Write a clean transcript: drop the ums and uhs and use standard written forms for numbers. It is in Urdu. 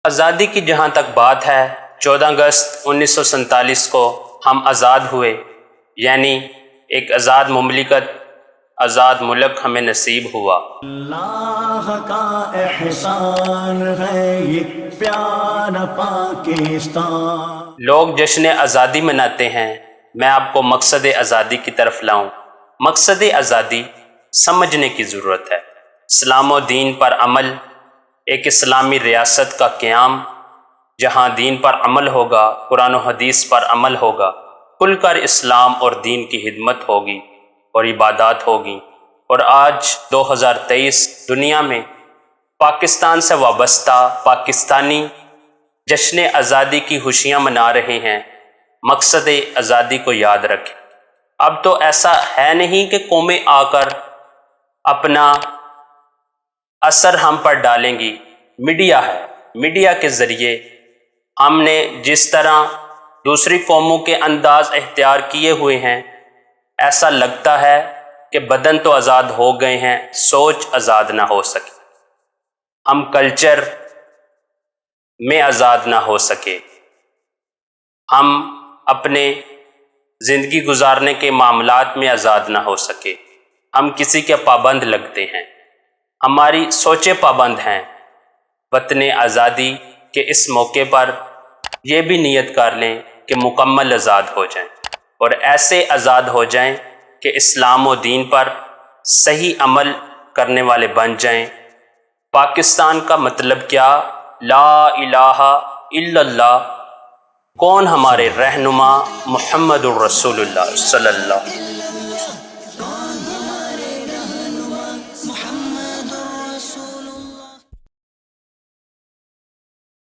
آزادی کی جہاں تک بات ہے، 14 اگست 1947 کو ہم آزاد ہوئے، یعنی ایک آزاد مملکت، آزاد ملک ہمیں نصیب ہوا۔ اللہ کا احسان ہے یہ پیارا پاکستان۔ لوگ جشن آزادی مناتے ہیں، میں آپ کو مقصد آزادی کی طرف لاؤں۔ مقصد آزادی سمجھنے کی ضرورت ہے۔ اسلام و دین پر عمل، ایک اسلامی ریاست کا قیام جہاں دین پر عمل ہوگا، قرآن و حدیث پر عمل ہوگا، کھل کر اسلام اور دین کی خدمت ہوگی اور عبادات ہوگی۔ اور آج 2023 دنیا میں پاکستان سے وابستہ پاکستانی جشن آزادی کی خوشیاں منا رہے ہیں۔ مقصد آزادی کو یاد رکھیں۔ اب تو ایسا ہے نہیں کہ قومیں آ کر اپنا اثر ہم پر ڈالیں گی، میڈیا ہے، میڈیا کے ذریعے ہم نے جس طرح دوسری قوموں کے انداز اختیار کیے ہوئے ہیں، ایسا لگتا ہے کہ بدن تو آزاد ہو گئے ہیں، سوچ آزاد نہ ہو سکے، ہم کلچر میں آزاد نہ ہو سکے، ہم اپنے زندگی گزارنے کے معاملات میں آزاد نہ ہو سکے، ہم کسی کے پابند لگتے ہیں، ہماری سوچیں پابند ہیں۔ وطن آزادی کے اس موقع پر یہ بھی نیت کر لیں کہ مکمل آزاد ہو جائیں، اور ایسے آزاد ہو جائیں کہ اسلام و دین پر صحیح عمل کرنے والے بن جائیں۔ پاکستان کا مطلب کیا؟ لا الہ الا اللہ۔ کون ہمارے رہنما؟ محمد الرسول اللہ صلی اللہ علیہ وسلم۔